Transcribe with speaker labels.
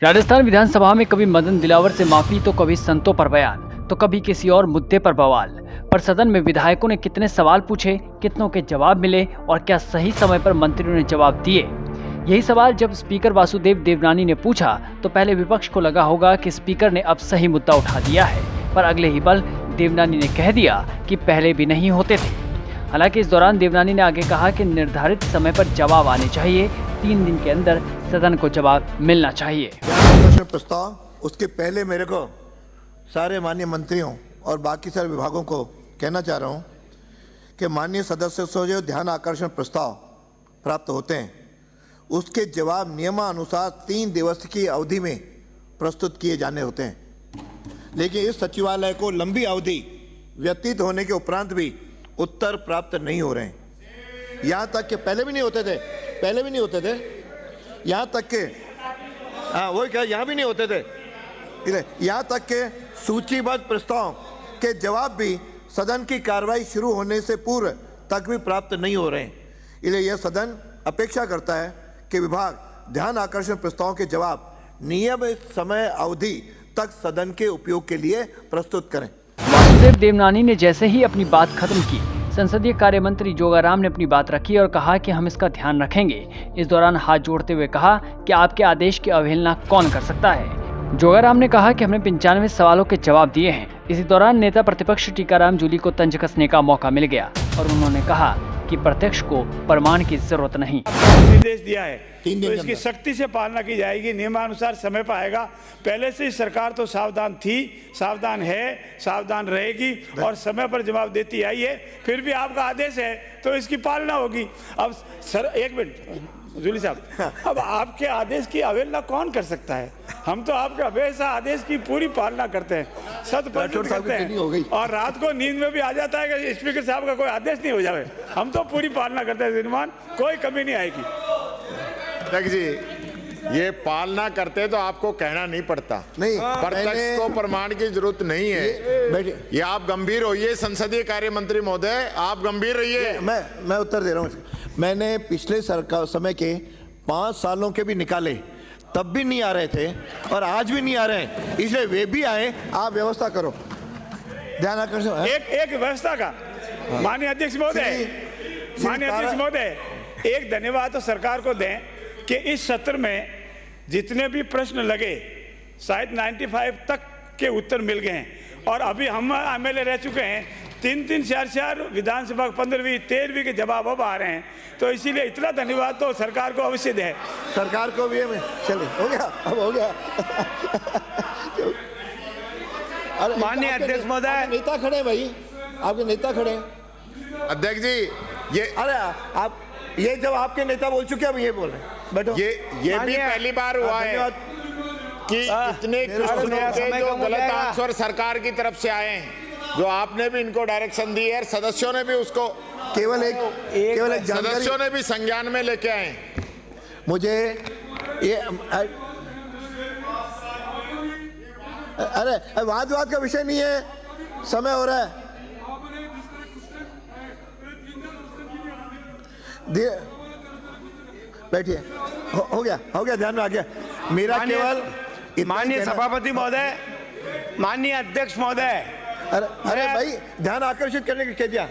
Speaker 1: राजस्थान विधानसभा में कभी मदन दिलावर से माफी तो कभी संतों पर बयान तो कभी किसी और मुद्दे पर बवाल। पर सदन में विधायकों ने कितने सवाल पूछे, कितनों के जवाब मिले और क्या सही समय पर मंत्रियों ने जवाब दिए? यही सवाल जब स्पीकर वासुदेव देवनानी ने पूछा तो पहले विपक्ष को लगा होगा कि स्पीकर ने अब सही मुद्दा उठा दिया है, पर अगले ही पल देवनानी ने कह दिया कि पहले भी नहीं होते थे। हालांकि इस दौरान देवनानी ने आगे कहा कि निर्धारित समय पर जवाब आने चाहिए, 3 दिन के अंदर सदन को जवाब मिलना चाहिए।
Speaker 2: प्रस्ताव उसके पहले मेरे को सारे माननीय मंत्रियों और बाकी सारे विभागों को कहना चाह रहा हूँ कि माननीय सदस्यों से जो ध्यान आकर्षण प्रस्ताव प्राप्त होते हैं उसके जवाब नियमानुसार 3 दिवस की अवधि में प्रस्तुत किए जाने होते हैं, लेकिन इस सचिवालय को लंबी अवधि व्यतीत होने के उपरांत भी उत्तर प्राप्त नहीं हो रहे हैं। यहाँ तक कि पहले भी नहीं होते थे, यहाँ तक के वही क्या यहाँ भी नहीं होते थे, यहाँ तक के सूचीबद्ध प्रस्ताव के जवाब भी सदन की कार्रवाई शुरू होने से पूर्व तक भी प्राप्त नहीं हो रहे हैं। इसलिए यह सदन अपेक्षा करता है कि विभाग ध्यान आकर्षण प्रस्ताव के जवाब नियमित समय अवधि तक सदन के उपयोग के लिए प्रस्तुत करें।
Speaker 1: वासुदेव देवनानी ने जैसे ही अपनी बात खत्म की, संसदीय कार्य मंत्री जोगाराम ने अपनी बात रखी और कहा कि हम इसका ध्यान रखेंगे। इस दौरान हाथ जोड़ते हुए कहा कि आपके आदेश की अवहेलना कौन कर सकता है। जोगाराम ने कहा कि हमने 95 सवालों के जवाब दिए हैं। इसी दौरान नेता प्रतिपक्ष टीकाराम जूली को तंज कसने का मौका मिल गया और उन्होंने कहा कि प्रत्यक्ष को प्रमाण की जरूरत नहीं।
Speaker 3: निर्देश दिया है तो इसकी सख्ती से पालना की जाएगी, नियमानुसार समय पर आएगा। पहले से ही सरकार तो सावधान थी, सावधान है, सावधान रहेगी और समय पर जवाब देती आई है। फिर भी आपका आदेश है तो इसकी पालना होगी। अब सर एक मिनट जूली साहब, अब आपके आदेश की अवहेलना कौन कर सकता है? हम तो आपके हमेशा आदेश की पूरी पालना करते हैं, 100% करते हैं और रात को नींद में भी आ जाता है कि स्पीकर साहब का कोई आदेश नहीं हो जाए। हम तो पूरी पालना करते हैं, श्रीमान, कोई कमी नहीं आएगी।
Speaker 4: अध्यक्ष जी, ये पालना करते तो आपको कहना नहीं पड़ता, नहीं प्रत्यक्ष को प्रमाण की जरूरत नहीं है। ये आप गंभीर होइए, संसदीय कार्य मंत्री महोदय, आप गंभीर रहिए।
Speaker 2: मैं उत्तर दे रहा हूँ। मैंने पिछले सरकार समय के 5 सालों के भी निकाले, तब भी नहीं आ रहे थे और आज भी नहीं आ रहे हैं, इसलिए वे भी आए। आप व्यवस्था करो, ध्यान आकर्षण
Speaker 3: एक व्यवस्था का। माननीय अध्यक्ष महोदय, एक धन्यवाद तो सरकार को दें कि इस सत्र में जितने भी प्रश्न लगे शायद 95 तक के उत्तर मिल गए हैं और अभी हम एमएलए रह चुके हैं, 3-3, 4-4 विधानसभा 15वीं 13वीं के जवाब अब आ रहे हैं। तो इसीलिए इतना धन्यवाद तो सरकार को अवश्य दें।
Speaker 2: सरकार को भी हमें चलिए हो गया, अब हो गया।
Speaker 3: माननीय अध्यक्ष महोदय,
Speaker 2: नेता खड़े भाई, आपके नेता खड़े।
Speaker 4: अध्यक्ष जी, ये
Speaker 2: अरे आप ये जब आपके नेता बोल चुके अब ये बोल रहे हैं, बैठो।
Speaker 4: ये भी पहली बार हुआ है कि इतने क्वेश्चनों के जो गलत आंसर सरकार की तरफ से आए हैं, जो आपने भी इनको डायरेक्शन दी है, सदस्यों ने भी उसको
Speaker 2: केवल एक
Speaker 4: सदस्यों ने भी संज्ञान में लेके आए।
Speaker 2: मुझे ये अरे वाद का विषय नहीं है, समय हो रहा है। बैठिए, हो गया, ध्यान में आ गया मेरा। केवल
Speaker 3: माननीय सभापति महोदय, माननीय अध्यक्ष महोदय,
Speaker 2: अरे भाई ध्यान आकर्षित करने के कह दिया।